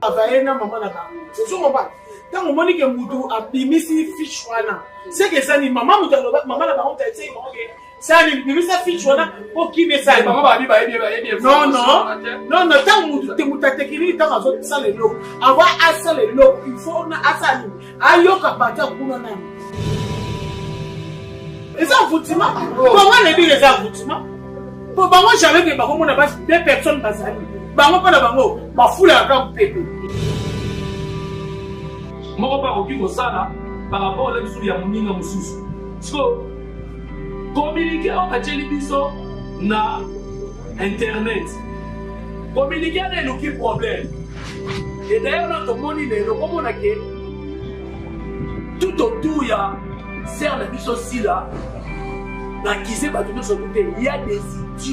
avaena maman na bango. Ozo mobali. Tant on moni que mutu abimisi fiche wana. C'est que ça ni maman mutu aloba maman na bango tete maman que ça ni bimisa fiche wana pour qui mais ça maman ba bien. Non, tant mutu te muta tekini tant azo ça le lot. Avoir asa le lot, il faut na asa ni. Ayoka bata kuna na. Les enfoutiments. Comment les dire les enfoutiments? Pour bango jamais que bango na base deux personnes basali. Bango pas na bango, ma foule à grand pépé. Moi pas aucun ça par rapport à l'histoire ya moninga mususu. So communiquer à télévision na internet. Communiquer n'est aucun problème. Et d'ailleurs notre monde il est comme on a que tout autour ya c'est la vie aussi là. Dans qui c'est pas tout ce côté, il y a des idiots.